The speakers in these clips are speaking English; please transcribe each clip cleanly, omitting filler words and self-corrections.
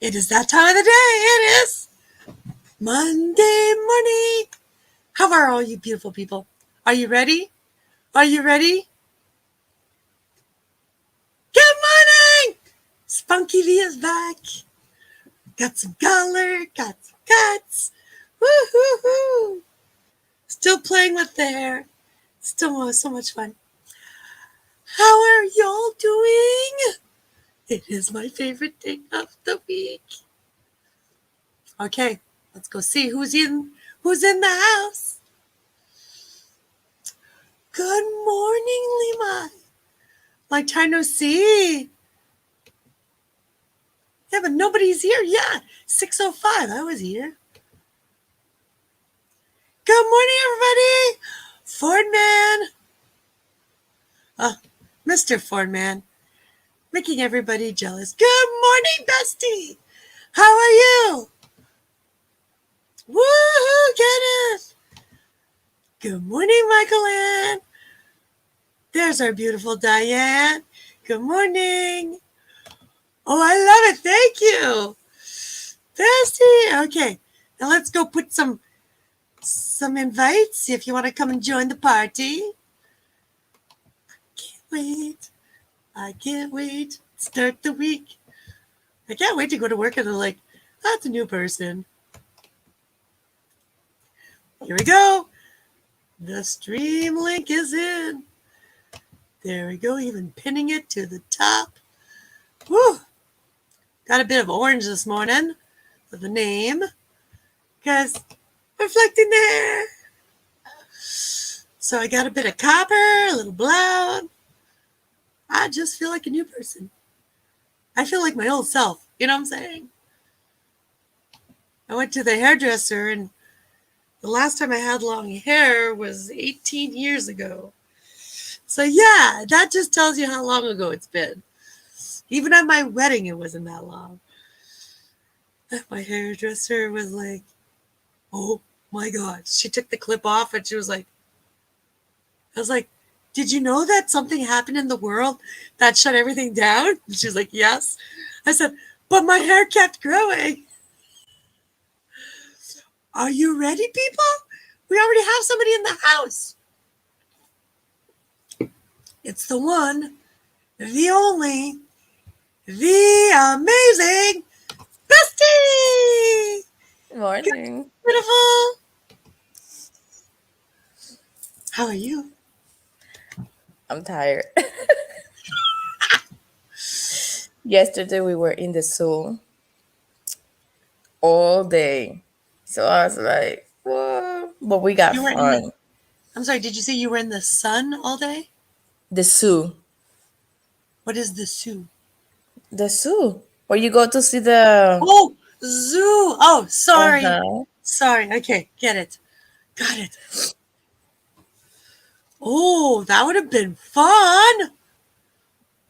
It is that time of the day. It is Monday morning. How are all you beautiful people? Are you ready? Are you ready? Good morning! Spunky V is back. Got some color, got some cuts. Woo-hoo-hoo. Still playing with the hair. Still so much fun. How are y'all doing? It is my favorite day of the week. Okay, let's go see who's in the house. Good morning, Lima. Long time no see. Yeah, but nobody's here. Yeah, 6:05. I was here. Good morning, everybody. Ford Man. Mr. Ford Man. Making everybody jealous. Good morning, bestie. How are you? Woohoo, Kenneth. Good morning, Michael Ann. There's our beautiful Diane. Good morning. Oh, I love it. Thank you. Bestie. Okay, now let's go put some invites if you want to come and join the party. I can't wait. Start the week. I can't wait to go to work and they're like, that's a new person. Here we go. The stream link is in. There we go. Even pinning it to the top. Woo! Got a bit of orange this morning for the name because reflecting there. So I got a bit of copper, a little brown. I just feel like a new person. I feel like my old self. You know what I'm saying? I went to the hairdresser, and the last time I had long hair was 18 years ago. So yeah, that just tells you how long ago it's been. Even at my wedding, it wasn't that long. My hairdresser was like, oh my God. She took the clip off and she was like, I was like, did you know that something happened in the world that shut everything down? And she was like, yes. I said, but my hair kept growing. Are you ready, people? We already have somebody in the house. It's the one, the only, the amazing Bestie. Good morning. Beautiful. How are you? I'm tired. Yesterday we were in the zoo all day. So I was like, whoa. But we got You were in the, fun. I'm sorry, did you say you were in the sun all day? The zoo. What is the zoo? The zoo. Where you go to see the Oh, zoo. Oh, sorry. uh-huh. Sorry. Okay, get it. Got it. Oh, that would have been fun.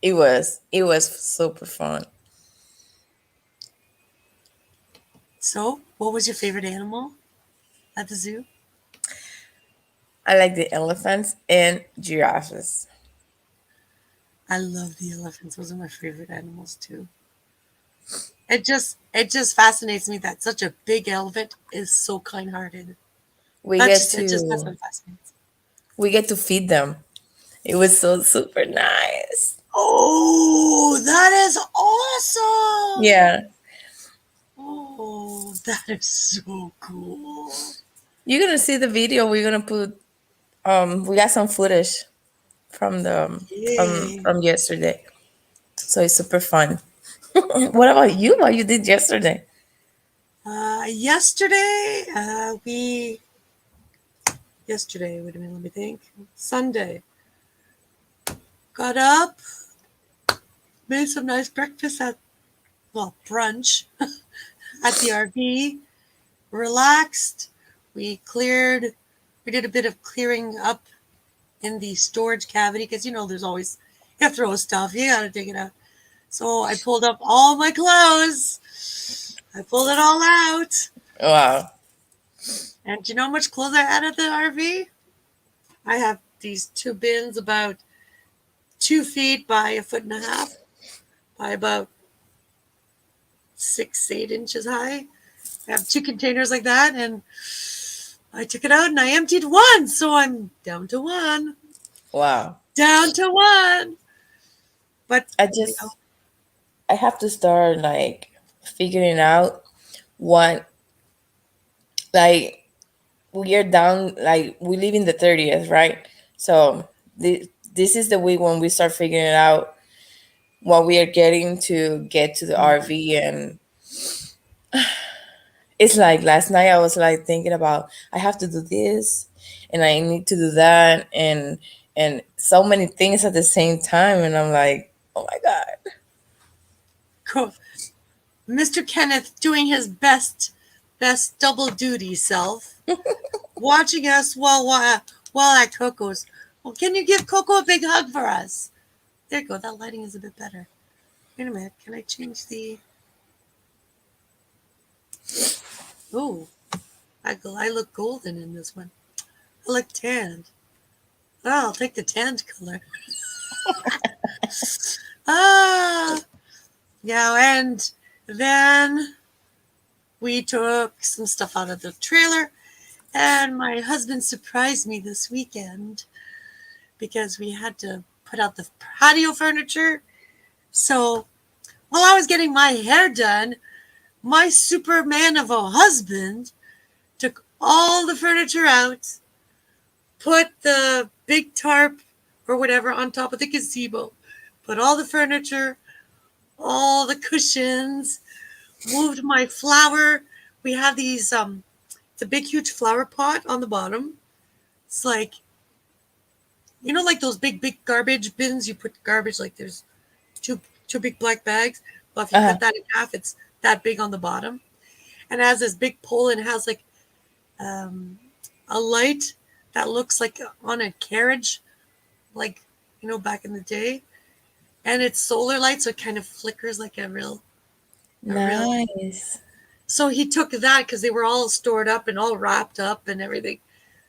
It was super fun. So, what was your favorite animal at the zoo? I like the elephants and giraffes. I love the elephants. Those are my favorite animals too. It just fascinates me that such a big elephant is so kind-hearted. We That's get just it just that's to what fascinates. we get to feed them. It was so super nice. Oh, that is awesome. Yeah. Oh, that is so cool. You're gonna see the video. We're gonna put we got some footage from the Yay. from yesterday. So it's super fun. What about you? What you did yesterday? Yesterday, wait a minute, let me think. Sunday, got up, made some nice breakfast brunch at the RV, relaxed. We did a bit of clearing up in the storage cavity because, there's always, you have to throw stuff, you got to dig it out. So I pulled up all my clothes. I pulled it all out. Wow. And do you know how much clothes I had at the RV? I have these two bins about 2 feet by 1.5 feet by about 6, 8 inches high. I have 2 containers like that, and I took it out and I emptied one, so I'm down to one. Wow. Down to one. But I you know, just I have to start like figuring out what, like, we are down, like we live in the 30th, right? So this is the week when we start figuring out what we are getting to get to the RV. And it's like last night I was like thinking about, I have to do this and I need to do that, and so many things at the same time, and I'm like, oh my god. cool. Mr. Kenneth doing his best double duty self, watching us while at Coco's. Well, can you give Coco a big hug for us? There you go. That lighting is a bit better. Wait a minute. Can I change the? Oh, I look golden in this one. I look tanned. Oh, I'll take the tanned color. Ah, yeah. And then we took some stuff out of the trailer, and my husband surprised me this weekend because we had to put out the patio furniture. So while I was getting my hair done, my Superman of a husband took all the furniture out, put the big tarp or whatever on top of the gazebo, put all the furniture, all the cushions, moved my flower. We have these the big huge flower pot on the bottom. It's like, like those big garbage bins you put garbage, like there's two big black bags. Well, if you Uh-huh. cut that in half, it's that big on the bottom, and it has this big pole, and it has like um, a light that looks like on a carriage, like back in the day, and it's solar light, so it kind of flickers like a real. Nice. So he took that because they were all stored up and all wrapped up and everything.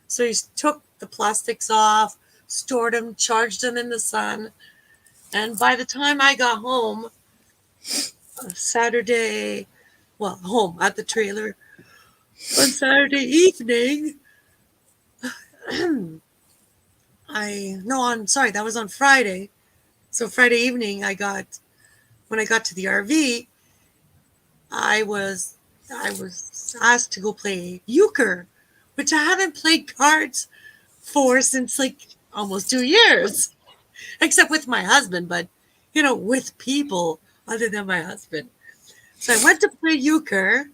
So he took the plastics off, stored them, charged them in the sun, and by the time I got home Saturday, well, home at the trailer on Saturday evening, I no on sorry, that was on Friday. So Friday evening when I got to the RV, I was I was asked to go play euchre, which I haven't played cards for since like almost 2 years. Except with my husband, but with people other than my husband. So I went to play euchre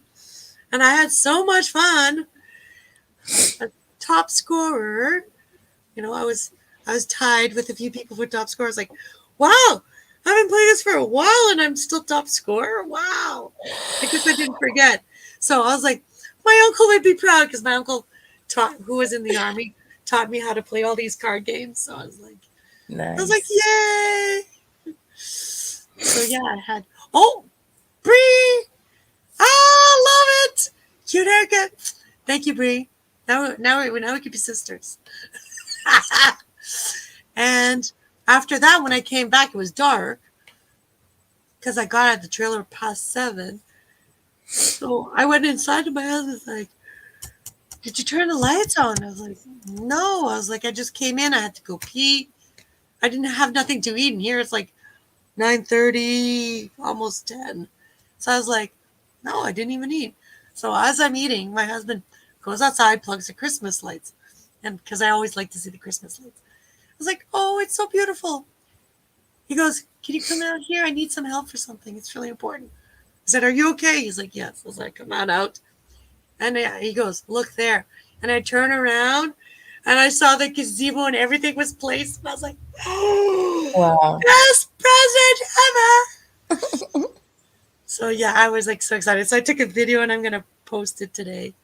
and I had so much fun. A top scorer, I was tied with a few people for top scorer. I was like, wow, I haven't played this for a while and I'm still top scorer. Wow. I guess I didn't forget. So I was like, my uncle would be proud because my uncle who was in the army, taught me how to play all these card games. So I was like, Nice. yay. So yeah, I had, oh, Bree, I love it. Cute haircut. Thank you, Bree. Now we can be sisters. And after that, when I came back, it was dark because I got out of the trailer past 7. So I went inside and my husband's like, did you turn the lights on? I was like, no. I was like, I just came in. I had to go pee. I didn't have nothing to eat. And here it's like 9:30, almost 10. So I was like, no, I didn't even eat. So as I'm eating, my husband goes outside, plugs the Christmas lights. And because I always like to see the Christmas lights. I was like, oh, it's so beautiful. He goes, can you come out here? I need some help for something. It's really important. I said, are you okay? He's like, yes. I was like, come on out. And he goes, look there. And I turn around and I saw the gazebo and everything was placed. And I was like, oh, Wow. best present ever. So yeah, I was like so excited. So I took a video and I'm going to post it today.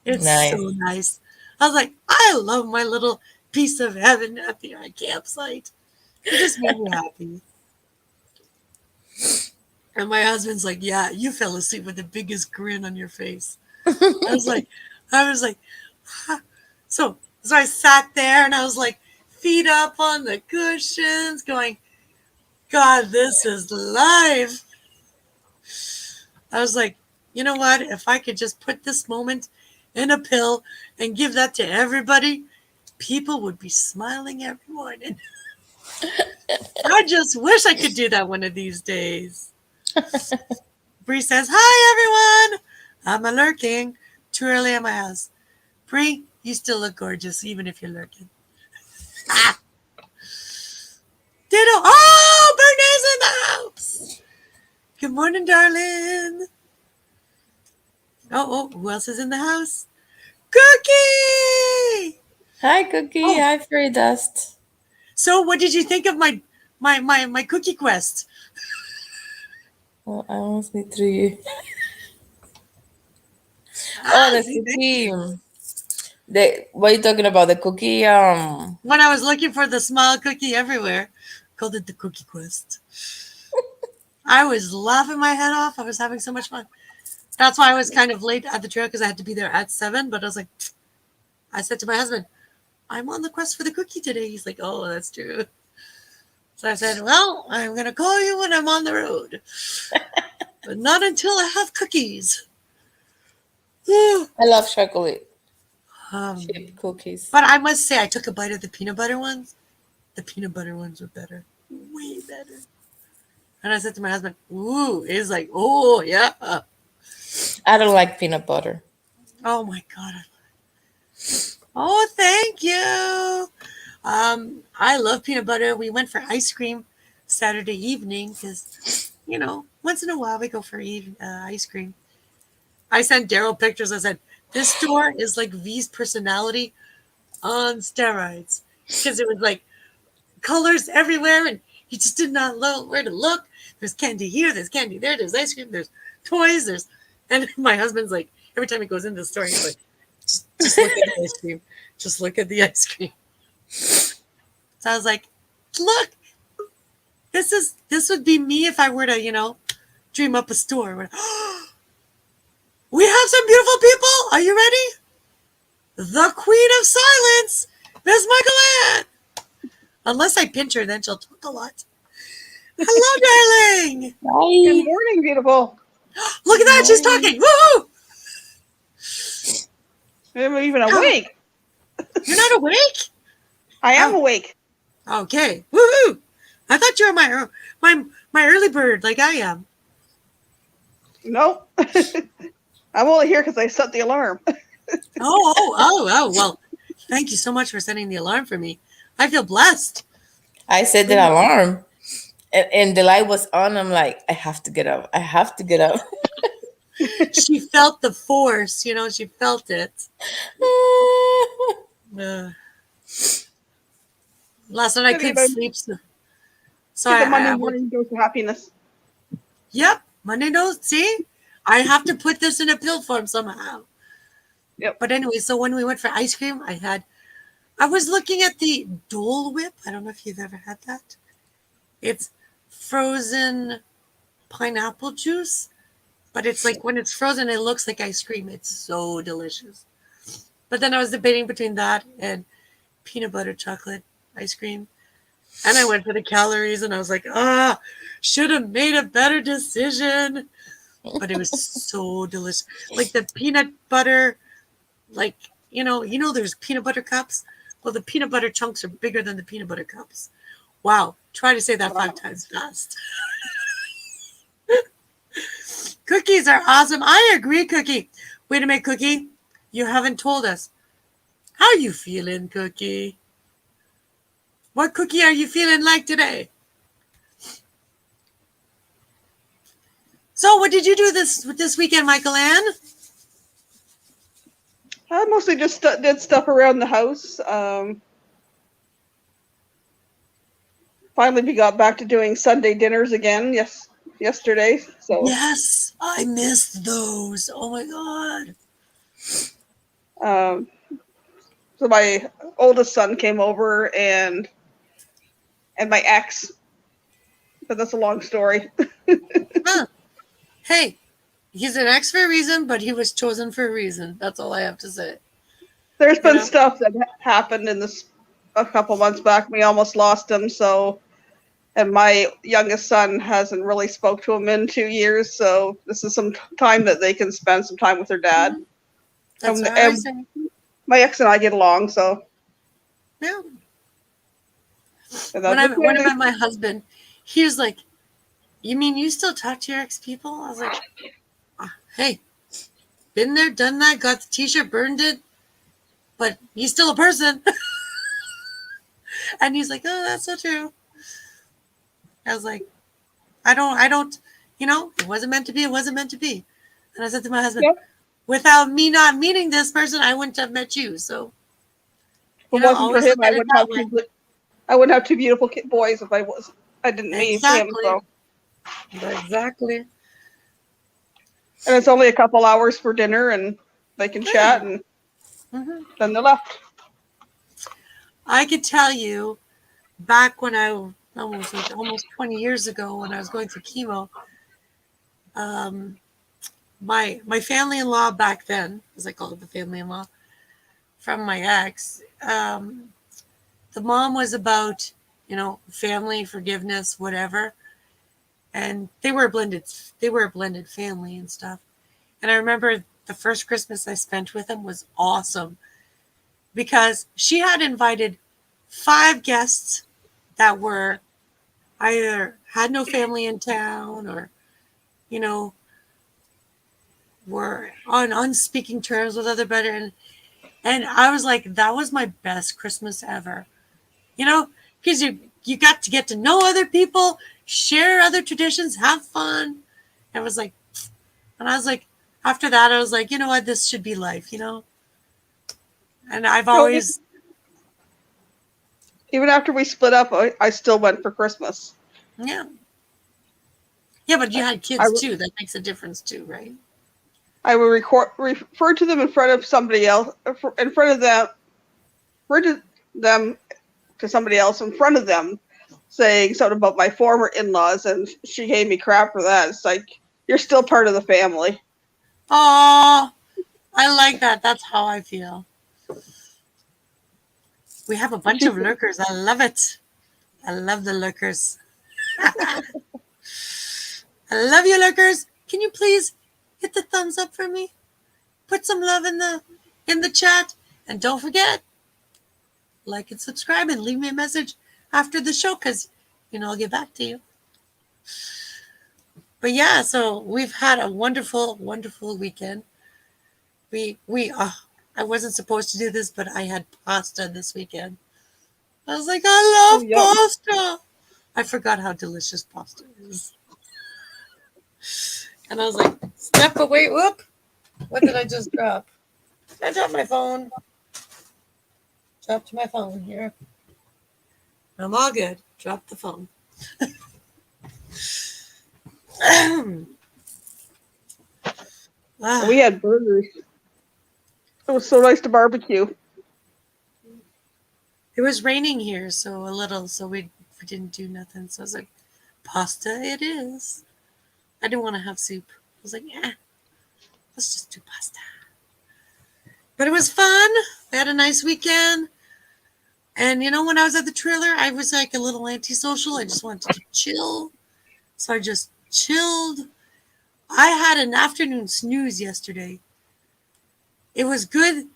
It's Nice. so nice. I was like, I love my little piece of heaven at the campsite. It just made me happy. And my husband's like, yeah, you fell asleep with the biggest grin on your face. I was like, I was like, ah. So I sat there and I was like, feet up on the cushions, going, God, this is life. I was like, you know what? If I could just put this moment in a pill and give that to everybody, people would be smiling every morning. I just wish I could do that one of these days. Bree says, "Hi everyone. I'm a lurking. Too early at my house. Bree, you still look gorgeous even if you're lurking." Ah, ditto. Oh, Bernie's in the house. Good morning, darling. Who else is in the house? Cookie. Hi, Cookie. Oh, Hi, Fairy Dust. so what did you think of my cookie quest? Well, I honestly threw you. Oh, Ah, the see, thank cookie. you. What are you talking about? The cookie. When I was looking for the small cookie everywhere, called it the cookie quest. I was laughing my head off. I was having so much fun. That's why I was kind of late at the trail because I had to be there at 7. But I was like, I said to my husband, I'm on the quest for the cookie today. He's like, oh, that's true. So I said, well, I'm going to call you when I'm on the road, but not until I have cookies. I love chocolate um, chip cookies. but I must say, I took a bite of the peanut butter ones. The peanut butter ones were better, way better. And I said to my husband, ooh, he's like, oh, yeah. I don't like peanut butter. Oh my God. Oh, thank you. I love peanut butter. We went for ice cream Saturday evening because, once in a while we go for ice cream. I sent Daryl pictures. I said, this store is like V's personality on steroids because it was like colors everywhere and he just did not know where to look. There's candy here, there's candy there, there's ice cream, there's toys, and my husband's like, every time he goes into the store, he's like, just look at the ice cream. Just look at the ice cream. So I was like, look, this would be me if I were to, dream up a store. We have some beautiful people. Are you ready? The Queen of Silence, Miss Michael Ann. Unless I pinch her, then she'll talk a lot. Hello, darling. Good Hi. morning, beautiful. Look at Good that. She's morning. talking. Woohoo! I'm even How- awake. You're not awake? I am Oh, awake. okay. Woohoo! I thought you were my early bird, like I am. Nope. I'm only here because I set the alarm. Well, thank you so much for setting the alarm for me. I feel blessed. I set the alarm, and the light was on. I'm like, I have to get up. I have to get up. She felt the force, she felt it. Uh, last night I Maybe couldn't sleep, so the Monday I morning dose of happiness. yep, Monday knows. See, I have to put this in a pill form somehow. Yep. But anyway, so when we went for ice cream, I was looking at the Dole Whip. I don't know if you've ever had that. It's frozen pineapple juice, but it's like when it's frozen, it looks like ice cream. It's so delicious. But then I was debating between that and peanut butter chocolate ice cream. And I went for the calories and I was like, should have made a better decision. But it was so delicious. Like the peanut butter, like, there's peanut butter cups. Well, the peanut butter chunks are bigger than the peanut butter cups. Wow. Try to say that 5 times fast. Cookies are awesome. I agree, Cookie. Wait a minute, Cookie. You haven't told us. How you feeling, Cookie? What cookie are you feeling like today? So, what did you do this weekend, Michael Ann? I mostly just did stuff around the house. Finally, we got back to doing Sunday dinners again. Yesterday. So, Yes, I missed those. Oh my god. um, so my oldest son came over and my ex. But that's a long story. Huh. Hey, he's an ex for a reason, but he was chosen for a reason. That's all I have to say. There's You been know? stuff that happened in this a couple months back. We almost lost him, so And my youngest son hasn't really spoke to him in 2 years, so this is some time that they can spend some time with their dad. That's what I And was saying. my ex and I get along, so Yeah. and When that's I okay. met my husband, he was like, "You mean you still talk to your ex people?" I was like, "Hey, been there, done that, got the t-shirt, burned it, but he's still a person." And he's like, "Oh, that's so true." I was like, I don't, it wasn't meant to be. It wasn't meant to be. And I said to my husband, Yep. without me not meeting this person, I wouldn't have met you. So, If it wasn't for always him, look at it that way. I wouldn't have two beautiful boys if I didn't meet him. Exactly. So, Exactly. and it's only a couple hours for dinner, and they can chat, and Hmm. then they're left. I could tell you back when I almost 20 years ago when I was going through chemo, um, my family-in-law back then, as I call it, the family-in-law from my ex, the mom was about, family, forgiveness, whatever. And they were a blended family and stuff. And I remember the first Christmas I spent with them was awesome because she had invited 5 guests that were either had no family in town or, you know, were on unspeaking terms with other better. And I was like, that was my best Christmas ever. Because you got to get to know other people, share other traditions, have fun. And I was like, after that, I was like, you know what, this should be life, And I've So always, even after we split up, I still went for Christmas. yeah, yeah, but you had I kids too. That makes a difference too, right? I would refer to them in front of somebody else, in front of them, refer to them to somebody else in front of them, saying something about my former in-laws, and she gave me crap for that. It's like, you're still part of the family. Oh, I like that. That's how I feel. We have a bunch She, of lurkers. I love it. I love the lurkers. I love you, lurkers. Can you please hit the thumbs up for me? Put some love in the chat, and don't forget, like and subscribe, and leave me a message after the show because I'll get back to you. But yeah, so we've had a wonderful, wonderful weekend. I wasn't supposed to do this, but I had pasta this weekend. I was like, I oh, love yum. pasta. I forgot how delicious pasta is. And I was like, step away. Whoop. What did I just drop? I dropped my phone. Dropped my phone here. I'm all good. Dropped the phone. We had burgers. It was so nice to barbecue. It was raining here, so we didn't do nothing. So I was like, pasta it is. I didn't want to have soup. I was like, yeah, let's just do pasta. But it was fun. We had a nice weekend. And when I was at the trailer, I was like a little antisocial. I just wanted to chill. So I just chilled. I had an afternoon snooze yesterday. It was good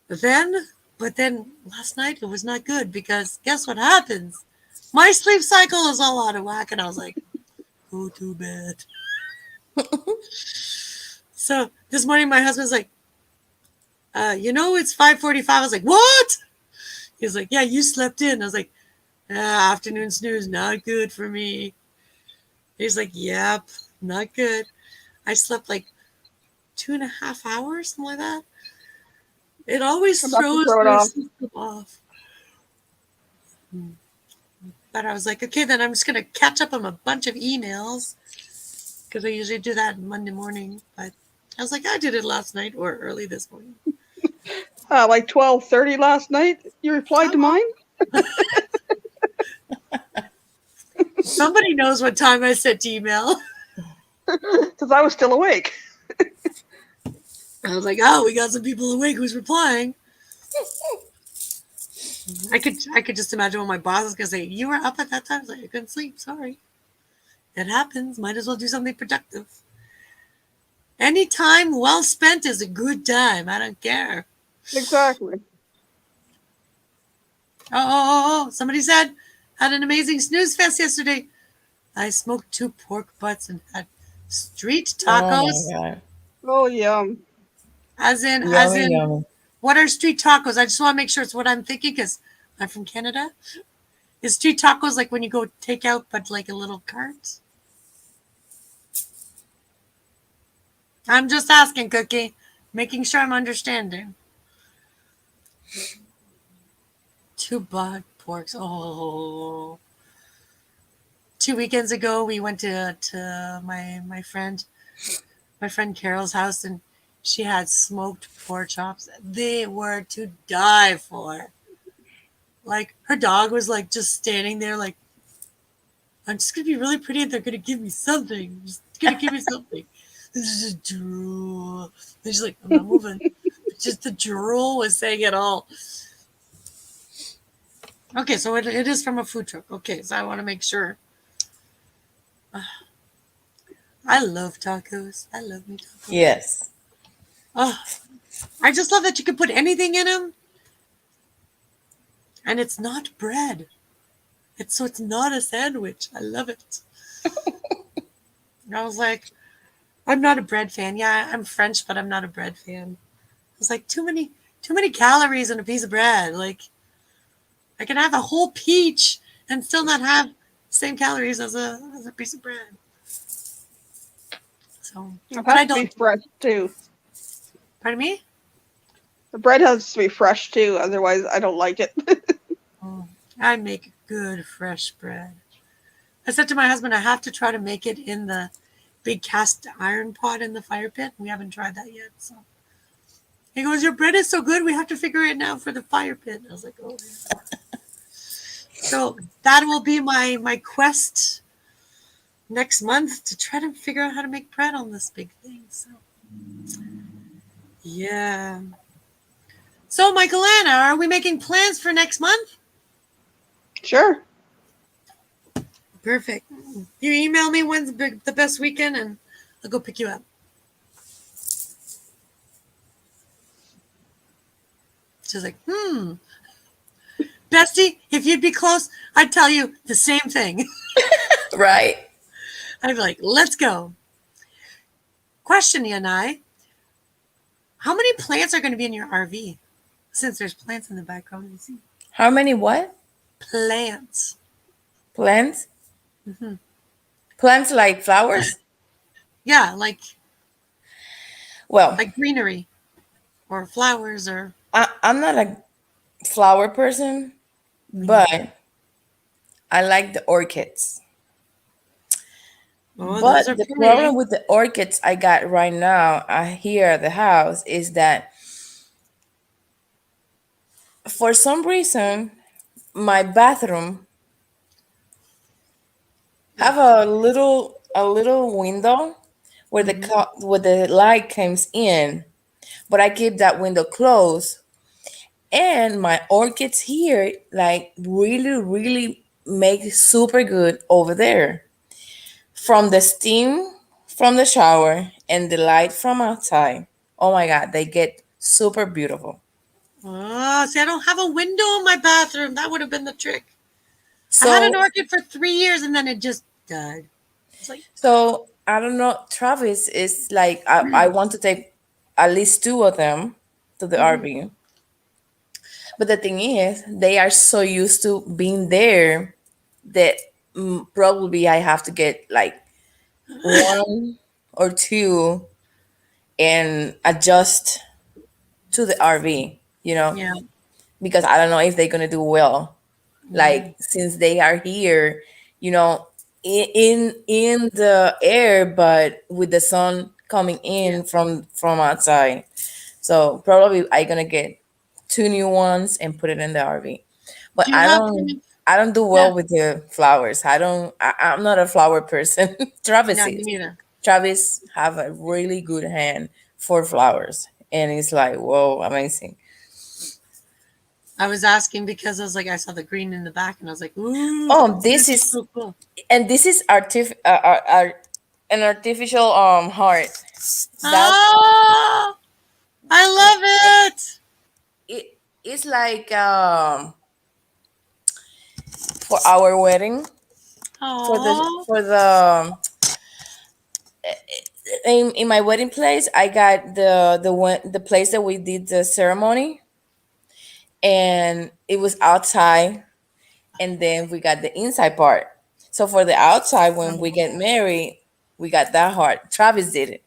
then, but then last night it was not good because guess what happens? My sleep cycle is all out of whack, and I was like, go to bed. So this morning my husband's like, it's 5:45. I was like, what? He's like, yeah, you slept in. I was like, afternoon snooze, not good for me. He's like, yep, not good. I slept like 2.5 hours, something like that. It always I'm about to throws throw it my off. system off. But I was like, okay, then I'm just going to catch up on a bunch of emails because I usually do that Monday morning. But I was like, I did it last night or early this morning. Like 12:30 last night, you replied to mine? Somebody knows what time I sent email. Because I was still awake. I was like, oh, we got some people awake who's replying. I could just imagine when my boss is gonna say, "You were up at that time." I was like, "I couldn't sleep. Sorry, it happens. Might as well do something productive. Any time well spent is a good time. I don't care." Exactly. Oh! Somebody said had an amazing snooze fest yesterday. I smoked 2 pork butts and had street Oh my tacos. god. Oh, yum. As Yummy, in, yummy. what are street tacos? I just want to make sure it's what I'm thinking because I'm from Canada. Is street tacos like when you go take out, but like a little cart? I'm just asking, Cookie, making sure I'm understanding. 2 butt porks. Oh, 2 weekends ago we went to my friend Carol's house and she had smoked pork chops. They were to die for. Like her dog was like just standing there like I'm just gonna be really pretty and they're gonna give me something. Just gonna give me something. This is just drool. And she's like, I'm not moving. Just the drool was saying it all. Okay, so it is from a food truck. Okay, so I want to make sure. I love tacos. I love me tacos. Yes. Oh, I just love that you can put anything in them and it's not bread. It's not a sandwich. I love it. I was like, I'm not a bread fan. Yeah, I'm French, but I'm not a bread fan. I was like, too many calories in a piece of bread. Like I can have a whole peach and still not have the same calories as a piece of bread. So, It but has I to be don't. fresh too. Pardon me. The bread has to be fresh too, otherwise I don't like it. Oh, I make good fresh bread. I said to my husband, I have to try to make it in the big cast iron pot in the fire pit. We haven't tried that yet. So he goes, "Your bread is so good, we have to figure it out for the fire pit." I was like, "Oh, yeah." So that will be my quest next month to try to figure out how to make bread on this big thing. So yeah. So Michaelana, are we making plans for next month? Sure. Perfect. You email me when's the best weekend, and I'll go pick you up. She's like, Bestie, if you'd be close, I'd tell you the same thing. Right. I'd be like, let's go. Question, you and I, how many plants are going to be in your RV? Since there's plants in the background, you see. How many what? Plants. Plants? Hmm. Plants like flowers? Yeah, like Well, greenery or flowers or. I'm not a flower person, Mm. but I like the orchids. Oh, those But are the problem pretty. with the orchids I got right now here at the house is that for some reason my bathroom have a little window where the Mm-hmm. where the light comes in, but I keep that window closed, and my orchids here like really make super good over there from the steam from the shower and the light from outside. Oh my god, they get super beautiful. Oh, see, I don't have a window in my bathroom. That would have been the trick. I had an So orchid for 3 years and then it just died. It's like, so I don't know. Travis is like I want to take at least two of them to the mhm. RV. But the thing is, they are so used to being there that probably I have to get like one or two and adjust to the RV, Yeah. because I don't know if they're gonna do well. Mm, Like since they are here, you know, in the air, but with the sun coming yeah. in from outside. So probably I gonna get two new ones and put it in the RV. But Do you I have don't kind of, I don't do yeah. well with the flowers. I'm not a flower person. Travis No, me is. neither. Travis have a really good hand for flowers. And it's like, whoa, amazing. I was asking because I was like, I saw the green in the back, and I was like, ooh, Oh, this this is is so cool. and this is an artificial heart. That's Oh, I love it. it. It's like for our wedding Oh, for the in my wedding place. I got the place that we did the ceremony, and it was outside, and then we got the inside part. So for the outside, when we get married, we got that heart. Travis did it.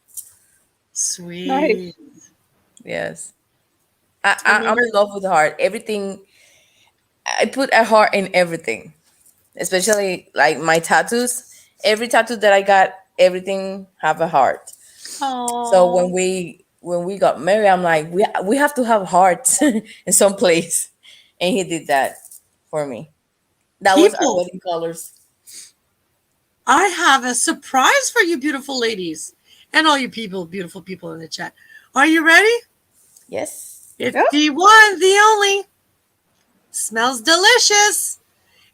Nice. sweet. Yes, I I'm remember. in love with the heart. Everything I put a heart in everything, especially like my tattoos. Every tattoo that I got, everything have a heart. So Oh, when we got married, I'm like, we have to have hearts in some place, and he did that for me. That was our people, wedding colors. I have a surprise for you, beautiful ladies, and all you people, beautiful people in the chat. Are you ready? Yes. It's Yeah. the one, the only. Smells delicious.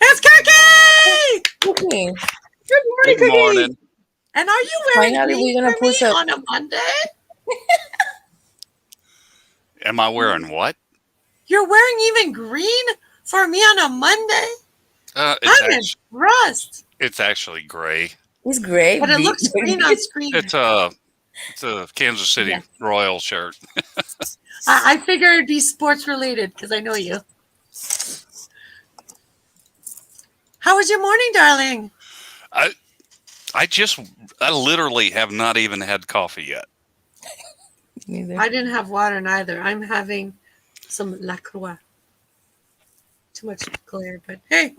It's Cookie! Okay. Good morning, Good Cookie. morning. And are you wearing Finally, green we're for gonna me push up. on a Monday? Am I wearing what? You're wearing even green for me on a Monday? It's I'm actually impressed. gray. It's great. But it looks green on screen. It's a Kansas City Yes. Royal shirt. I figured it'd be sports related because I know you. How was your morning, darling? I I literally have not even had coffee yet. Neither. I didn't have water neither. I'm having some La Croix. Too much glare, but hey,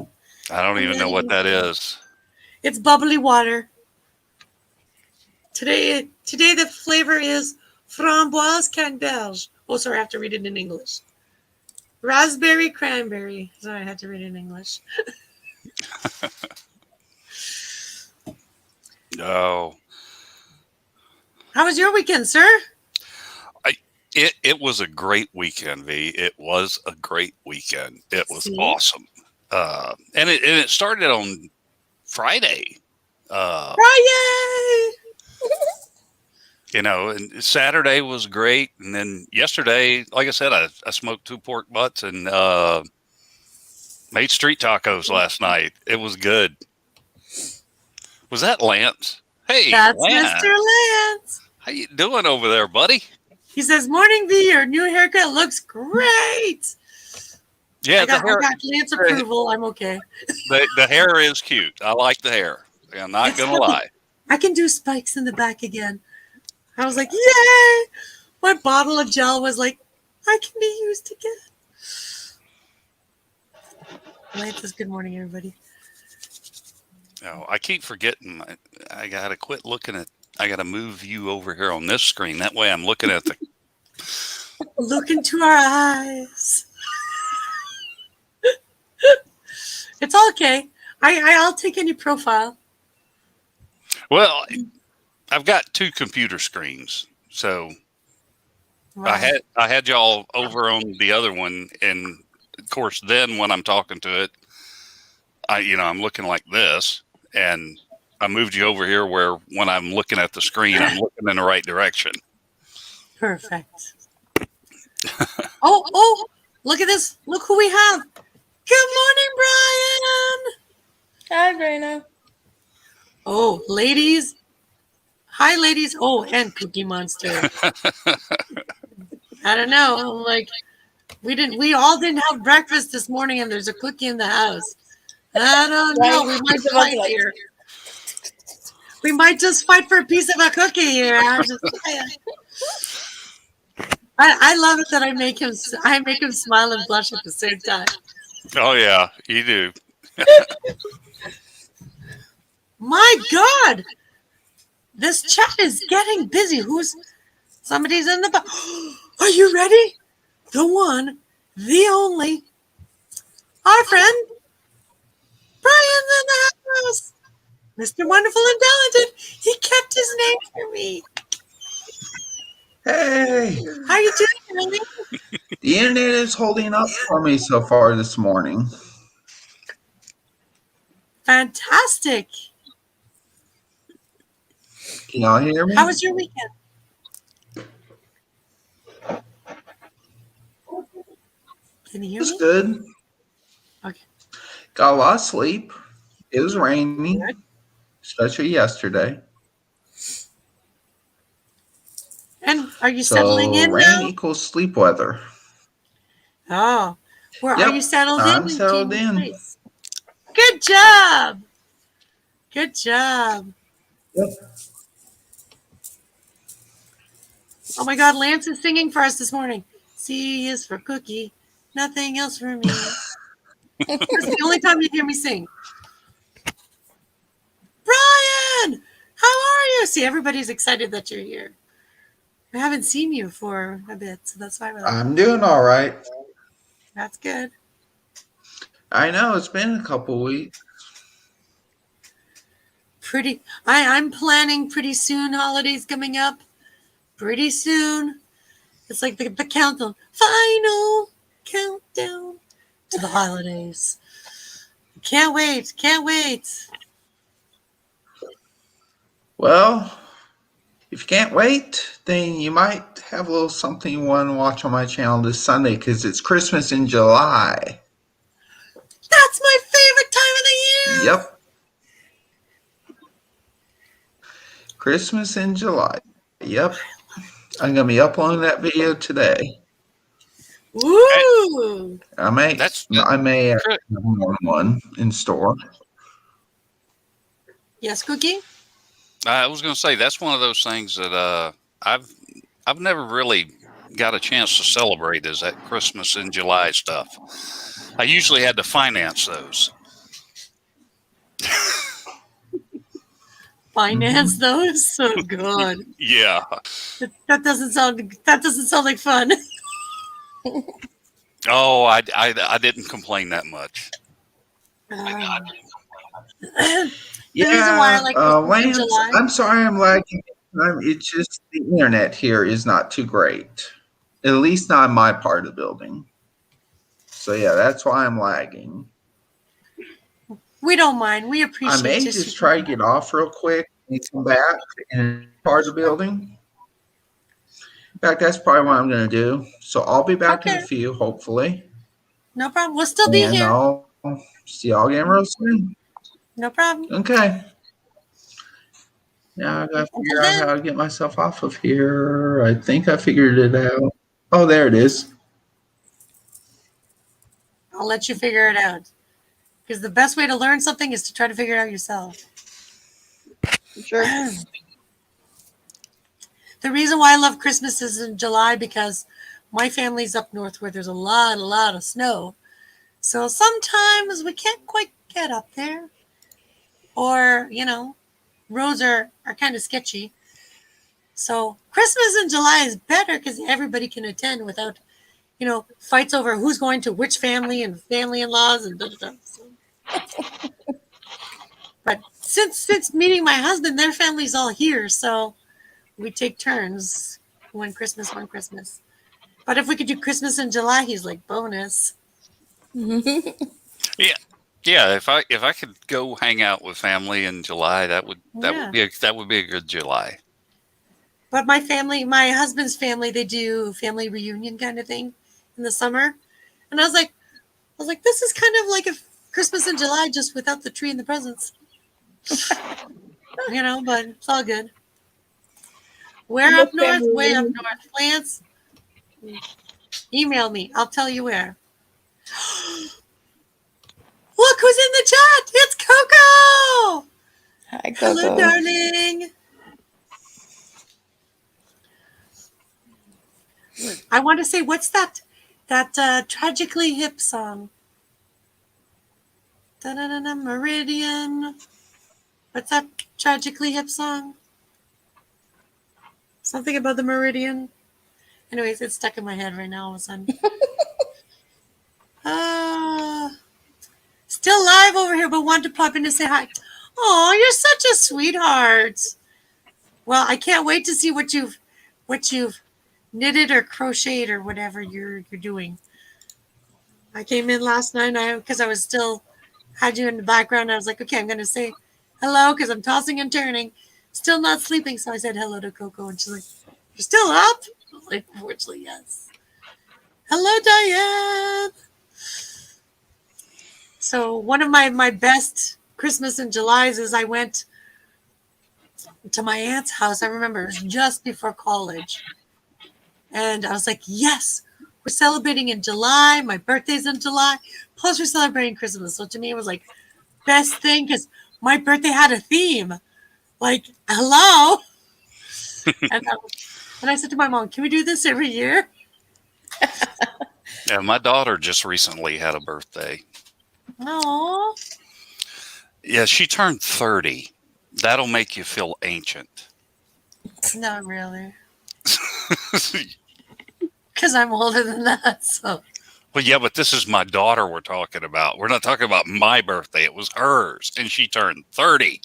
I don't I'm even know what managing. that is. It's bubbly water. Today the flavor is framboise canneberge. Oh, sorry, I have to read it in English. Raspberry cranberry. Sorry, I had to read it in English. No. How was your weekend, sir? It was a great weekend, V. It was a great weekend. It was See? awesome. And it started on Friday. Friday! And Saturday was great. And then yesterday, like I said, I smoked 2 pork butts and made street tacos last night. It was good. Was that Lance? Hey, That's Lance. Mr. Lance. How you doing over there, buddy? He says, "Morning, V. Your new haircut looks great." Yeah, I got Lance approval. I'm okay. the hair is cute. I like the hair. I'm not going to lie. I can do spikes in the back again. I was like, yay! My bottle of gel was like, I can be used again. Lance says, good morning, everybody. No, I keep forgetting. I got to quit looking at. I got to move you over here on this screen. That way I'm looking at the. Look into our eyes. It's all okay. I'll take any profile. Well, I've got 2 computer screens. So Right. I had y'all over on the other one, and of course, then when I'm talking to it, I'm looking like this, and I moved you over here where when I'm looking at the screen, I'm looking in the right direction. Perfect. Oh, look at this. Look who we have. Good morning, Brian. Hi, Brena. Oh, ladies. Hi, ladies. Oh, and Cookie Monster. I don't know. I'm like, we all didn't have breakfast this morning, and there's a cookie in the house. I don't know. We might fight here. We might just fight for a piece of a cookie here. I love it that I make him smile and blush at the same time. Oh yeah, you do. My God, this chat is getting busy. Somebody's in the back. Are you ready? The one, the only, our friend Brian's in the house. Mr. Wonderful and Talented. He kept his name for me. Hey, How you doing, Billy? The internet is holding up for me so far this morning. Fantastic. Can y'all hear me? How was your weekend? Can you It hear was me? good. Okay. Got a lot of sleep. It was raining, Good. especially yesterday. And are you settling So in rain now? equals sleep weather. Oh, where are you Yep, settled I'm in settled your in. place? Good job. Good job. Yep. Oh my God, Lance is singing for us this morning. C is for cookie, nothing else for me. This is the only time you hear me sing. Brian, how are you? See, everybody's excited that you're here. I haven't seen you for a bit, so that's why we're like, I'm doing all right. that's good. I know it's been a couple weeks. I'm planning pretty soon, holidays coming up. Pretty soon. It's like the countdown. Final countdown to the holidays. Can't wait. Can't wait. Well, if you can't wait, then you might have a little something you want to watch on my channel this Sunday because it's Christmas in July. That's my favorite time of the year. Yep. Christmas in July. Yep. I'm going to be uploading that video today. Woo! I may have more than one in store. Yes, Cookie? I was going to say that's one of those things that I've never really got a chance to celebrate is that Christmas in July stuff. I usually had to finance those. Finance those? So good. Yeah. That doesn't sound like fun. Oh, I didn't complain that much. The Yeah, reason why I like Christmas in Lance, July. I'm sorry I'm lagging. It's just the internet here is not too great. At least not in my part of the building. So yeah, that's why I'm lagging. We don't mind. We I appreciate may you. just try to get off real quick and come back in part of the building. In fact, that's probably what I'm going to do. So I'll be back in a few, hopefully. No problem. We'll still be And here. I'll see y'all again real soon. No problem. Okay. Now I got to figure out how to get myself off of here. I think I figured it out. Oh, there it is. I'll let you figure it out. Because the best way to learn something is to try to figure it out yourself. Sure. The reason why I love Christmas is in July because my family's up north where there's a lot of snow. So sometimes we can't quite get up there. Or, roads are kind of sketchy. So Christmas in July is better because everybody can attend without, fights over who's going to which family and family-in-laws and da-da-da. So. But since meeting my husband, their family's all here, so we take turns. One Christmas. But if we could do Christmas in July, he's like bonus. Yeah. If I could go hang out with family in July, that would be a good July. But my husband's family, they do family reunion kind of thing in the summer, and I was like, this is kind of like a Christmas in July, just without the tree and the presents. But it's all good. Where up north? Way up north. Lance, email me. I'll tell you where. Look who's in the chat. It's Coco. Hi, Coco. Hello, darling. I want to say, what's that Tragically Hip song? Da-da-da-da, Meridian. What's that Tragically Hip song? Something about the Meridian. Anyways, it's stuck in my head right now all of a sudden. Still live over here, but wanted to pop in to say hi. Oh, you're such a sweetheart. Well, I can't wait to see what you've knitted or crocheted or whatever you're doing. I came in last night because I was still had you in the background. I was like, okay, I'm going to say hello because I'm tossing and turning, still not sleeping. So I said hello to Coco, and she's like, "You're still up?" I was like, "Unfortunately, yes." Hello, Diane. So one of my best Christmas in July's is I went to my aunt's house. I remember it was just before college, and I was like, "Yes, we're celebrating in July. My birthday's in July. Plus, we're celebrating Christmas." So to me, it was like best thing because my birthday had a theme. Like, hello. and, I, and I said to my mom, "Can we do this every year?" Yeah, my daughter just recently had a birthday. No. Yeah, she turned 30. That'll make you feel ancient. Not really. Because I'm older than that. So. Well, yeah, but this is my daughter we're talking about. We're not talking about my birthday. It was hers, and she turned 30.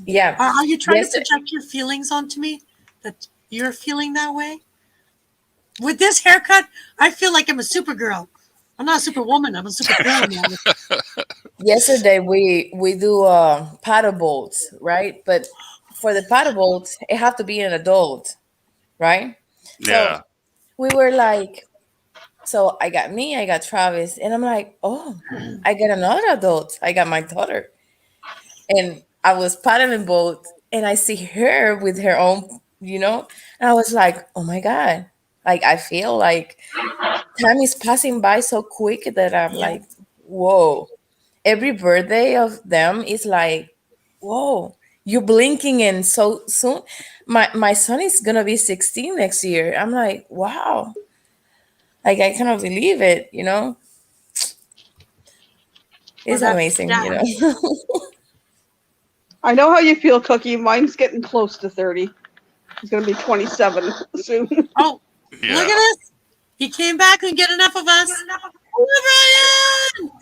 Yeah. Are you trying Yes, to project your feelings onto me? That you're feeling that way? With this haircut, I feel like I'm a supergirl. I'm not a superwoman. I'm a supergirl now. yesterday we do paddle boats, right? But for the paddle boats, it have to be an adult, right? Yeah. So we were like, so I got Travis, and I'm like, oh, I got another adult. I got my daughter, and I was paddling boat, and I see her with her own, and I was like, oh my god, like I feel like time is passing by so quick that I'm Yeah. like, whoa. Every birthday of them is like, whoa, you're blinking and so soon. My son is gonna be 16 next year. I'm like, wow. Like I cannot believe it. Well, It's that's amazing, yeah. I know how you feel, Cookie. Mine's getting close to 30. He's going to be 27 soon. Oh, Yeah. look at this. He came back and get enough of us. Hello, Brian.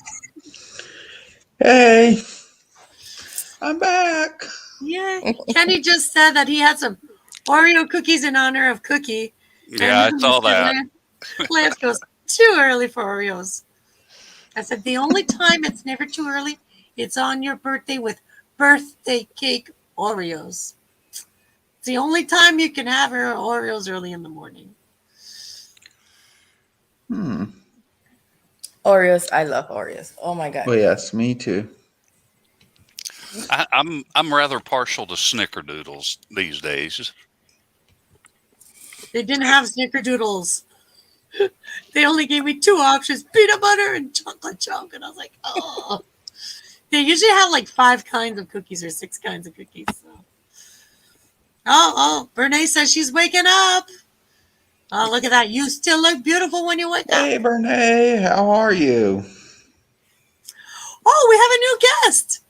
Hey, I'm back. Yeah. Kenny just said that he had some Oreo cookies in honor of Cookie. Yeah, I And saw that. Lance goes, too early for Oreos. I said, the only time it's never too early, it's on your birthday with birthday cake Oreos. It's the only time you can have your Oreos early in the morning. Oreos, I love Oreos. Oh my god. Well, yes, me too. I'm rather partial to snickerdoodles these days. They didn't have snickerdoodles. They only gave me two options, peanut butter and chocolate chunk. And I was like, oh. They usually have like 5 kinds of cookies or 6 kinds of cookies. So. Oh, Bernae says she's waking up. Oh, look at that. You still look beautiful when you wake up. Hey, Bernae, how are you? Oh, we have a new guest.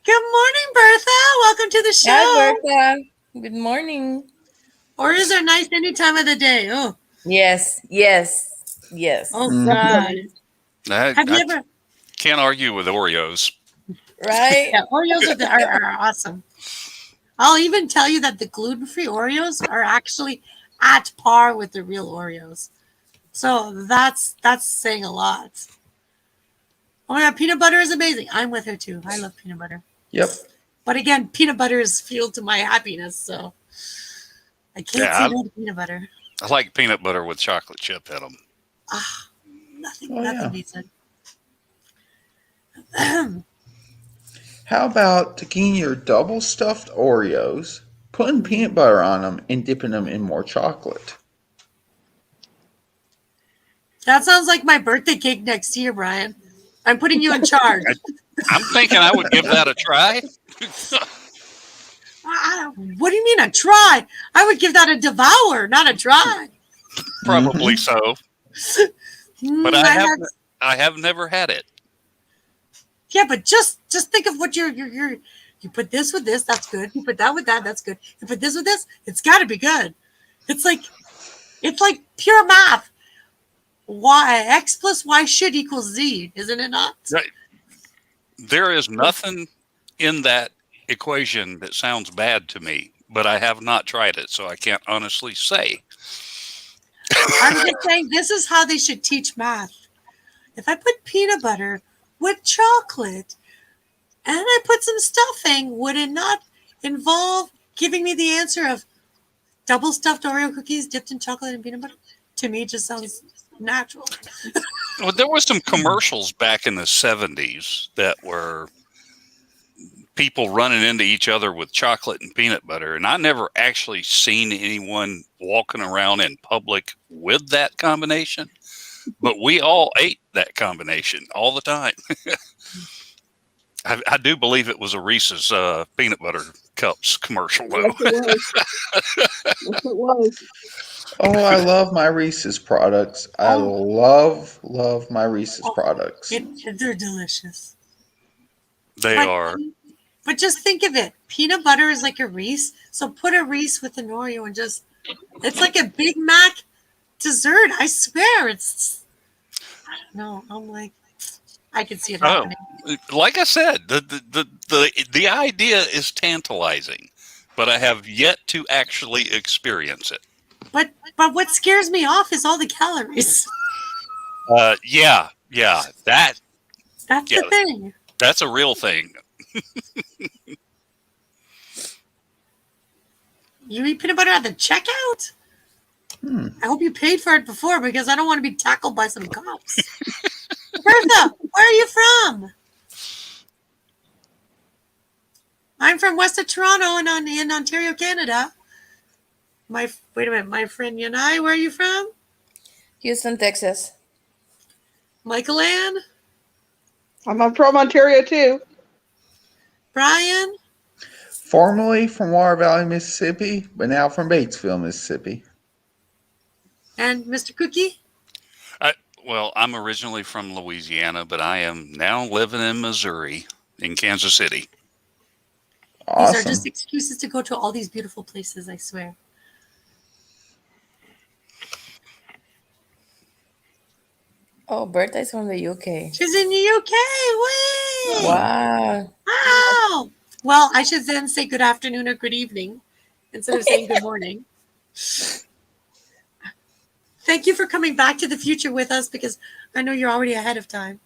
Good morning, Bertha. Welcome to the show. Hi, Bertha. Good morning. Oreos are nice any time of the day. Oh. Yes. Oh, God. Have you I ever? can't argue with Oreos. Right? Yeah, Oreos are awesome. I'll even tell you that the gluten-free Oreos are actually at par with the real Oreos. So that's saying a lot. Oh my God, peanut butter is amazing. I'm with her too. I love peanut butter. Yep. But again, peanut butter is fuel to my happiness, so I can't say no to peanut butter. I like peanut butter with chocolate chip in them. Nothing beats it. How about taking your double stuffed Oreos, putting peanut butter on them, and dipping them in more chocolate? That sounds like my birthday cake next year, Brian. I'm putting you in charge. I'm thinking I would give that a try. What do you mean a try? I would give that a devour, not a try. Probably so. But I have never had it. Yeah, but just think of what you put this with this, that's good. You put that with that, that's good. You put this with this, it's got to be good. It's like pure math. Y x plus y should equal z, isn't it not? Right. There is nothing in that equation that sounds bad to me, but I have not tried it, so I can't honestly say. I'm just saying this is how they should teach math. If I put peanut butter with chocolate and I put some stuffing, would it not involve giving me the answer of double stuffed Oreo cookies dipped in chocolate and peanut butter? To me, it just sounds natural. Well, there were some commercials back in the 70s that were people running into each other with chocolate and peanut butter. And I never actually seen anyone walking around in public with that combination, but we all ate that combination all the time. I do believe it was a Reese's peanut butter cups commercial, though. Yes, it was. Yes, it was. Oh, I love my Reese's products. I love my Reese's products. They're delicious. They But- are. But just think of it. Peanut butter is like a Reese. So put a Reese with an Oreo and it's like a Big Mac dessert. I swear. I don't know. I'm like, I can see it happening. Like I said, the idea is tantalizing, but I have yet to actually experience it. But what scares me off is all the calories. Yeah, That's Yeah. the thing. that's a real thing. You eat peanut butter at the checkout? I hope you paid for it before because I don't want to be tackled by some cops. Bertha, where are you from? I'm from west of Toronto in Ontario, Canada. Wait a minute, my friend Yanai, where are you from? Houston, Texas. Michael Ann? I'm from Ontario too. Brian? Formerly from Water Valley, Mississippi, but now from Batesville, Mississippi. And Mr. Cookie? Well, I'm originally from Louisiana, but I am now living in Missouri, in Kansas City. Awesome. These are just excuses to go to all these beautiful places, I swear. Oh, Bertha's from the UK. She's in the UK. Wait. Wow. Wow. Well, I should then say good afternoon or good evening instead of saying good morning. Thank you for coming back to the future with us because I know you're already ahead of time.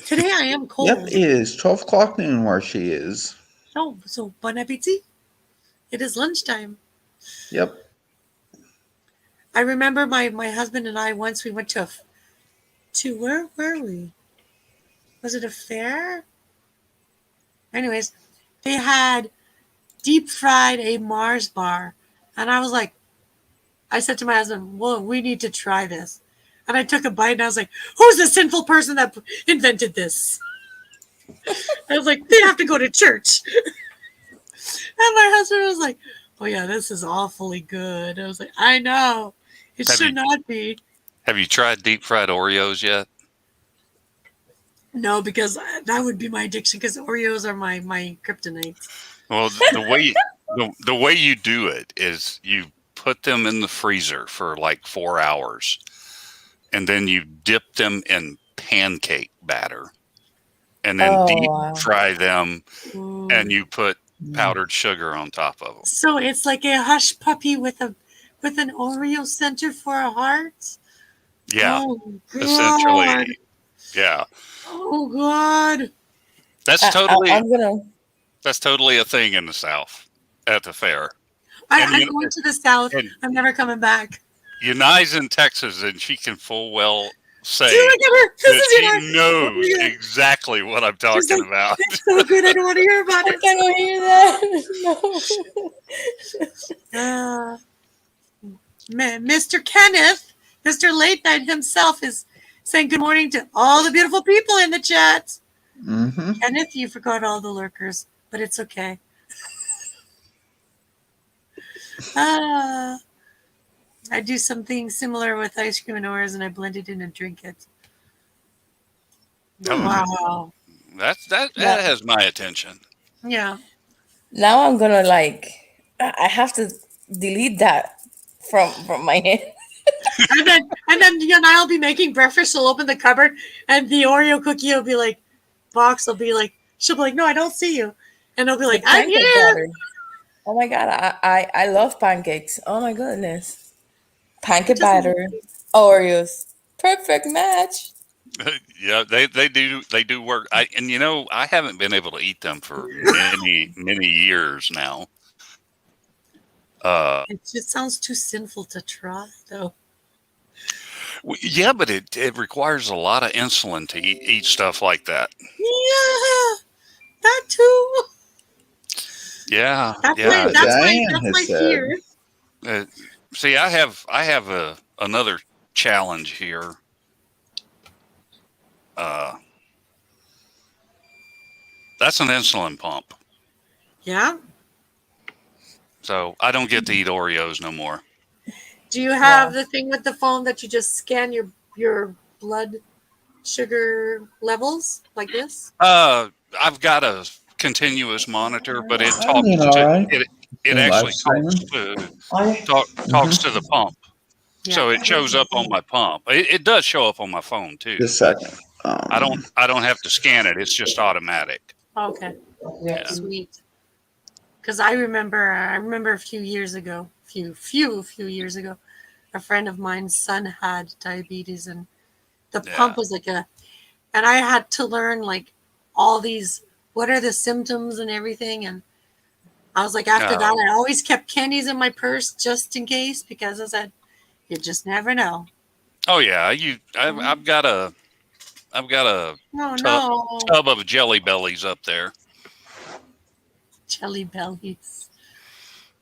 Today I am cold. Yep, it is 12 o'clock noon where she is. Oh, so bon appetit. It is lunchtime. Yep. I remember my husband and I once we went to where were we? Was it a fair? Anyways, they had deep fried a Mars bar. And I was like, I said to my husband, well, we need to try this. And I took a bite and I was like, who's the sinful person that invented this? I was like, they have to go to church. And my husband was like, oh yeah, this is awfully good. I was like, I know. It should not be. Have you tried deep fried Oreos yet? No, because that would be my addiction because Oreos are my kryptonite. Well, the way you do it is you put them in the freezer for like 4 hours, and then you dip them in pancake batter, and then deep fry them, Ooh. and you put powdered sugar on top of them. So it's like a hush puppy with an Oreo center for a heart. Yeah, Oh, God. essentially. Yeah, Oh God. that's totally I'm gonna. that's totally a thing in the South at the fair. I'm going to the South. I'm never coming back. Yanai's in Texas, and she can full well say See, look at her. This is that she knows Yeah. exactly what I'm talking like, about. It's so good. I don't want to hear about I it. cannot hear that. No. Mr. Kenneth, Mr. Late Night himself is saying good morning to all the beautiful people in the chat. Mm-hmm. Kenneth, you forgot all the lurkers, but it's okay. I do something similar with ice cream and Oreos, and I blend it in and drink it. Oh. Wow. That has my attention. Yeah. Now I'm gonna I have to delete that from my head. And then you and I'll be making breakfast. She'll open the cupboard, and the Oreo cookie will be like, box will be like, she'll be like, no, I don't see you, and I'll be like, I'm Pancake here. batter. Oh my god, I love pancakes. Oh my goodness. It Pancake doesn't. batter, Oreos. Perfect match. Yeah, they do work. I haven't been able to eat them for many years now. Uh, It just sounds too sinful to try, though. yeah, but it requires a lot of insulin to eat stuff like that. Yeah, that too. Yeah, That's That's my yeah. what that's my Diane that's my has said. fear. Uh, See, I have another challenge here. Uh, that's an insulin pump, Yeah. so I don't get to eat Oreos no more. Do you have Wow. the thing with the phone that you just scan your blood sugar levels like this? I've got a continuous monitor, but it I'm doing talks all to right. it. It Doing live actually streaming. talks to the pump, Yeah. so it shows up on my pump. It does show up on my phone too, Just a but second. I don't have to scan it. It's just automatic. Okay. Yeah, Sweet. Because I remember a few years ago, few years ago, a friend of mine's son had diabetes, and the yeah. pump was and I had to learn like all these, what are the symptoms and everything. And I was like, after that, No. I always kept candies in my purse just in case, because I said, you just never know. Oh yeah. I've got a Oh tub, no, tub of Jelly Bellies up there. jelly bellies.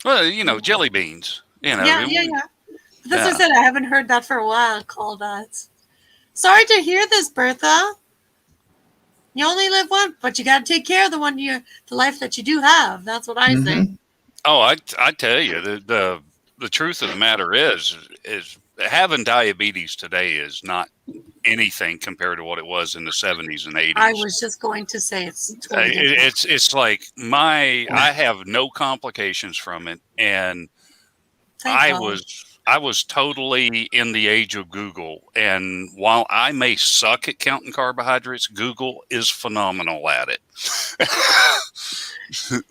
Well, jelly beans. Yeah, yeah, yeah. But that's what I Yeah. said. I haven't heard that for a while. Call that. Sorry to hear this, Bertha. You only live one, but you got to take care of the life that you do have. That's what I say. Mm-hmm. Oh, I tell you, the truth of the matter is having diabetes today is not anything compared to what it was in the 70s and I 80s. was just going to say it's totally different. It's like I have no complications from it, and Thank I God. was I was totally in the age of Google, and while I may suck at counting carbohydrates, Google is phenomenal at it.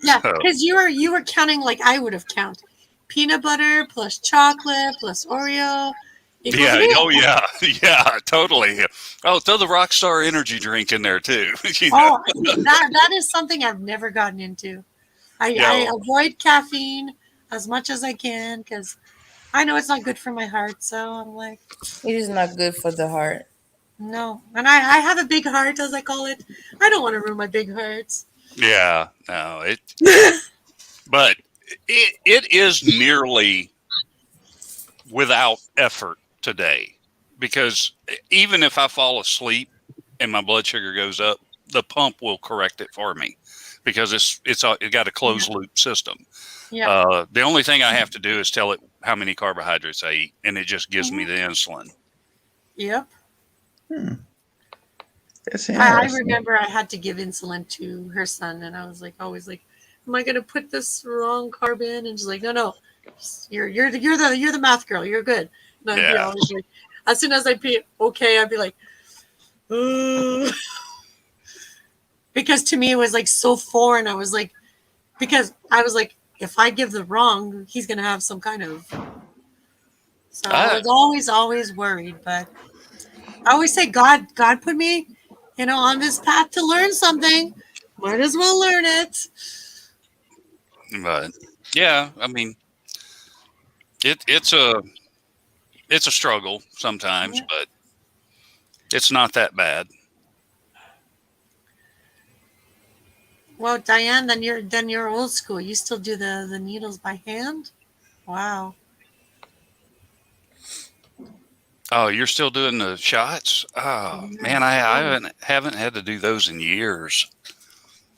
Yeah, So, because you were counting like I would have counted. Peanut butter plus chocolate plus Oreo equals yeah, oh this. yeah, yeah, totally. Oh, throw the Rockstar energy drink in there too. Oh, that is something I've never gotten into. I Yeah, avoid caffeine as much as I can because I know it's not good for my heart. So I'm like, It is not good for the heart. no. And I have a big heart, as I call it. I don't want to ruin my big heart. yeah, no, but it is nearly without effort today, because even if I fall asleep and my blood sugar goes up, the pump will correct it for me because it got a closed loop system. Yeah. The only thing I have to do is tell it how many carbohydrates I eat, and it just gives me Mhm. the insulin. Yep. That's I interesting. remember I had to give insulin to her son, and I was like, always like, "Am I gonna put this wrong carb in?" And she's like, "No, no, you're the math girl. You're good." And I'd be Yeah. always like, as soon as I'd be okay, I'd be like, "Ugh." Because to me it was like so foreign. I was like, because I was like, if I give the wrong, he's gonna have some kind of. So I I, was always worried, but I always say God put me, on this path to learn something. Might as well learn it. but yeah, I mean, it's a struggle sometimes, Yeah. but it's not that bad. Well, Diane, then you're old school. You still do the needles by hand? Wow. Oh, you're still doing the shots? Oh Yeah. man, I haven't had to do those in years.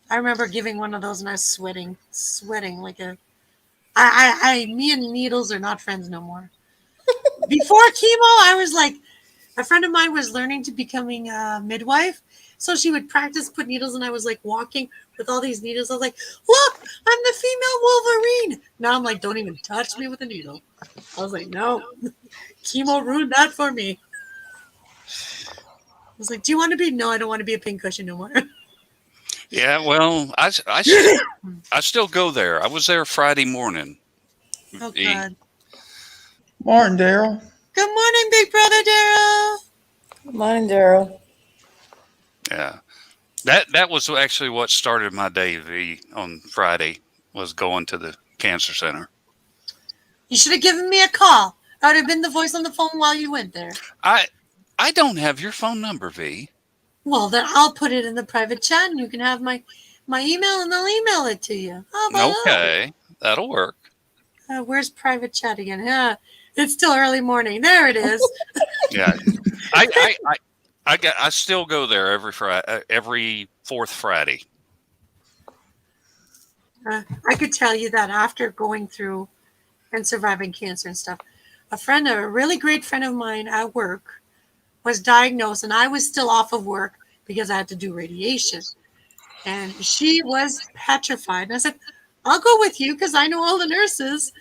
I remember giving one of those and I was sweating like a. Me and needles are not friends no more. Before chemo, I was like, a friend of mine was learning to becoming a midwife. So she would practice put needles, and I was like walking with all these needles. I was like, look, I'm the female Wolverine. Now I'm like, don't even touch me with a needle. I was like, no, chemo ruined that for me. I was like, do you want to be? No, I don't want to be a pincushion no more. Yeah, well, I still go there. I was there Friday morning. Oh, E. God. Morning, Daryl. Good morning, Big Brother Daryl. Morning, Daryl. Yeah, that was actually what started my day. V on Friday was going to the cancer center. You should have given me a call. I would have been the voice on the phone while you went there. I don't have your phone number, V. Well, then I'll put it in the private chat, and you can have my email, and I'll email it to you. How about Okay, that'll work. that? Where's private chat again? Yeah, it's still early morning. There it is. Yeah, I still go there every fourth Friday. I could tell you that after going through and surviving cancer and stuff, a really great friend of mine at work, was diagnosed, and I was still off of work because I had to do radiation. And she was petrified. And I said, I'll go with you because I know all the nurses.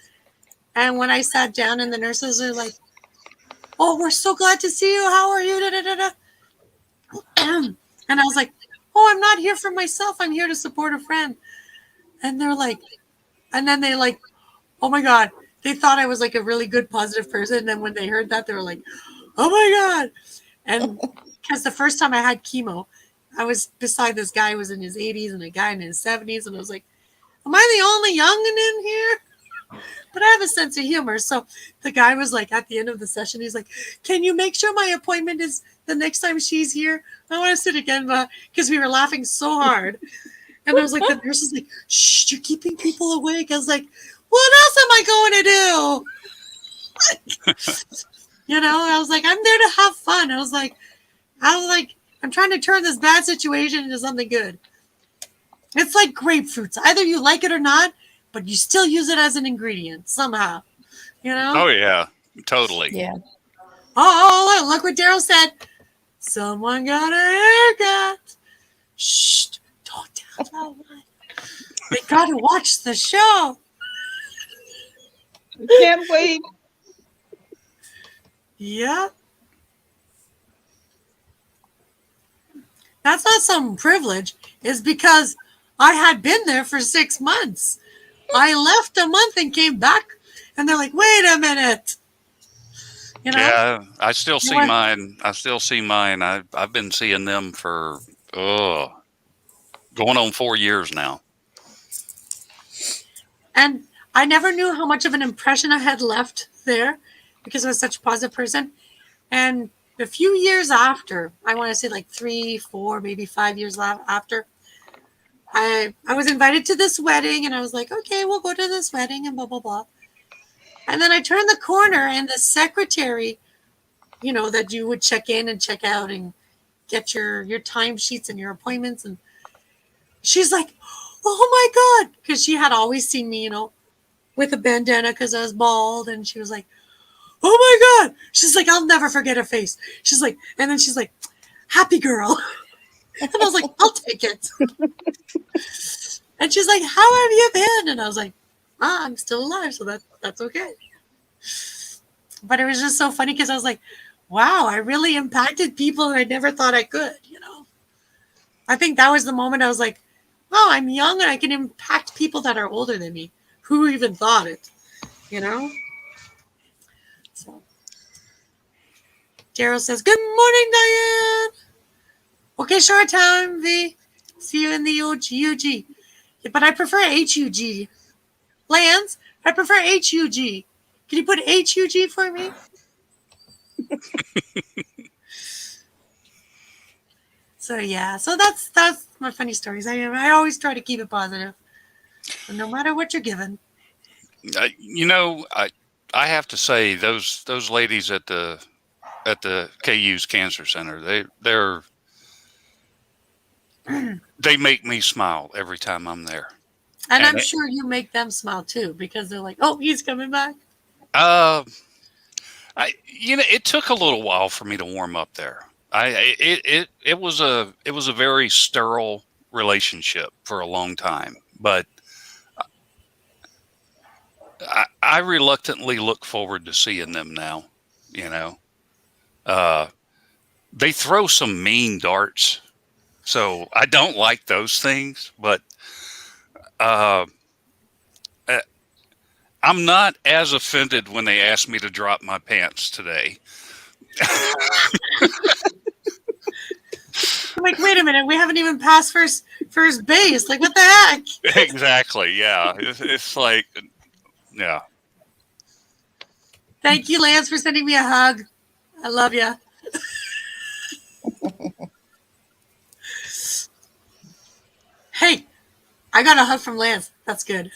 And when I sat down, and the nurses are like, oh, we're so glad to see you. How are you? Da, da, da, da. And I was like, oh, I'm not here for myself. I'm here to support a friend. And they're like, and then they like, oh my God. They thought I was like a really good, positive person. And then when they heard that, they were like, oh my God. And because the first time I had chemo, I was beside this guy who was in his 80s and a guy in his 70s. And I was like, am I the only youngin' in here? But I have a sense of humor. So the guy was like, at the end of the session, he's like, can you make sure my appointment is the next time she's here? I want to sit again, because we were laughing so hard. And I was like, the nurse was like, shh, you're keeping people awake. I was like, what else am I going to do? I was like, I'm there to have fun. I was like, I'm trying to turn this bad situation into something good. It's like grapefruits. Either you like it or not, but you still use it as an ingredient somehow. Oh yeah, totally. Yeah. Oh, look what Daryl said. Someone got a haircut. Shh, don't tell no one. They got to watch the show. Can't wait. Yeah. That's not some privilege. It's because I had been there for 6 months. I left a month and came back, and they're like, wait a minute. Yeah, I still see mine. I've been seeing them for going on 4 years now. And I never knew how much of an impression I had left there because I was such a positive person. And a few years after, I want to say like 3, 4, maybe 5 years after, I was invited to this wedding, and I was like, okay, we'll go to this wedding and blah, blah, blah. And then I turned the corner, and the secretary, that you would check in and check out and get your timesheets and your appointments. And she's like, oh my God, because she had always seen me, with a bandana because I was bald. And she was like, oh my God. She's like, I'll never forget her face. She's like, and then she's like, happy girl. And I was like, I'll take it. And she's like, how have you been? And I was like, I'm still alive, so that's okay. But it was just so funny because I was like, wow, I really impacted people I never thought I could, I think that was the moment I was like, oh, I'm young and I can impact people that are older than me. Who even thought it, So Daryl says, good morning, Diane. Okay, short time, V. See you in the UG. But I prefer HUG. Lance, I prefer HUG. Can you put HUG for me? So yeah, so that's my funny stories. I always try to keep it positive, no matter what you're given. I have to say those ladies at the KU's Cancer Center, they make me smile every time I'm there. And I'm sure you make them smile too, because they're like, oh, he's coming back. It took a little while for me to warm up there. It was a very sterile relationship for a long time, but I reluctantly look forward to seeing them now. They throw some mean darts, So I don't like those things, but uh, uh, I'm not as offended when they ask me to drop my pants today. I'm like, wait a minute, we haven't even passed first base. Like, what the heck? Exactly. Yeah. It's like, yeah. Thank you, Lance, for sending me a hug. I love you. Hey, I got a hug from Lance. That's good.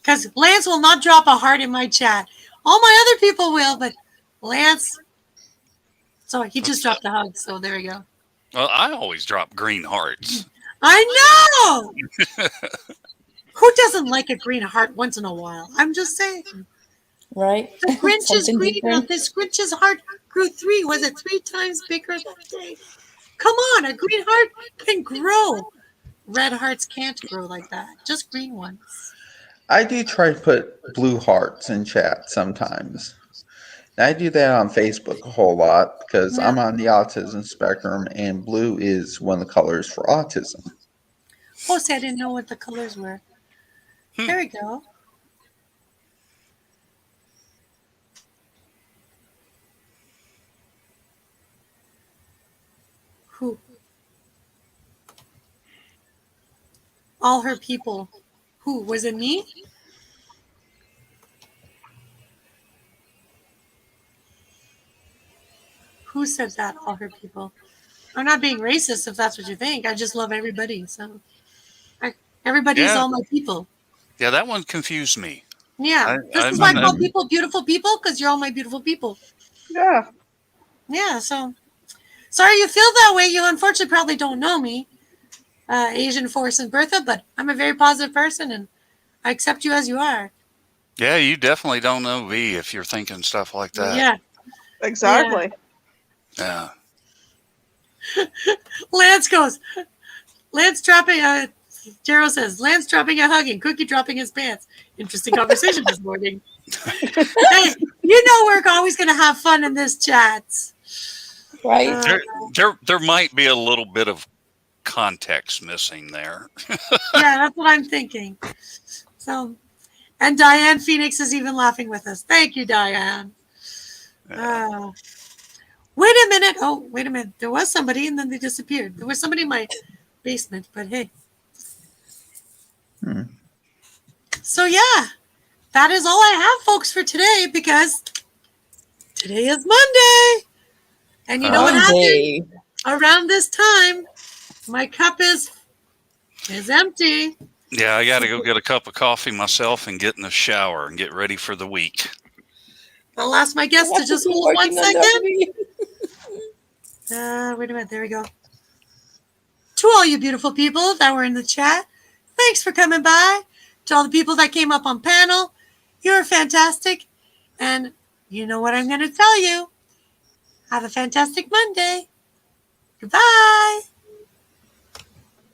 Because Lance will not drop a heart in my chat. All my other people will, but Lance. So he just dropped a hug. So there you go. Well, I always drop green hearts. I know. Who doesn't like a green heart once in a while? I'm just saying. Right? The Grinch's Something green. different. This Grinch's heart grew 3. Was it 3 times bigger that day? Come on, a green heart can grow. Red hearts can't grow like that. Just green ones. I do try to put blue hearts in chat sometimes. I do that on Facebook a whole lot because I'm on the autism spectrum, and blue is one of the colors for autism. Oh, see, I didn't know what the colors were. There we go. Who? All her people. Who? Was it me? Who said that? All her people. I'm not being racist if that's what you think. I just love everybody. So everybody's all my people. Yeah, that one confused me. Yeah. This is why I call people beautiful people, because you're all my beautiful people. Yeah. Yeah, so sorry you feel that way. You unfortunately probably don't know me, Asian Force and Bertha, but I'm a very positive person and I accept you as you are. Yeah, you definitely don't know V if you're thinking stuff like that. Yeah. Exactly. Yeah. Lance dropping Jero says, Lance dropping a hug and Cookie dropping his pants. Interesting conversation this morning. Hey, you know we're always going to have fun in this chat. Right? There might be a little bit of context missing there. Yeah, that's what I'm thinking. So, and Diane Phoenix is even laughing with us. Thank you, Diane. Wait a minute. Oh, wait a minute. There was somebody and then they disappeared. There was somebody in my basement, but hey. So, yeah, that is all I have, folks, for today because today is Monday. And you know what happened? Around this time, my cup is empty. Yeah, I got to go get a cup of coffee myself and get in the shower and get ready for the week. I'll ask my guest to just hold 1 second. Wait a minute. There we go. To all you beautiful people that were in the chat, thanks for coming by. To all the people that came up on panel, you're fantastic. And you know what I'm going to tell you. Have a fantastic Monday. Goodbye.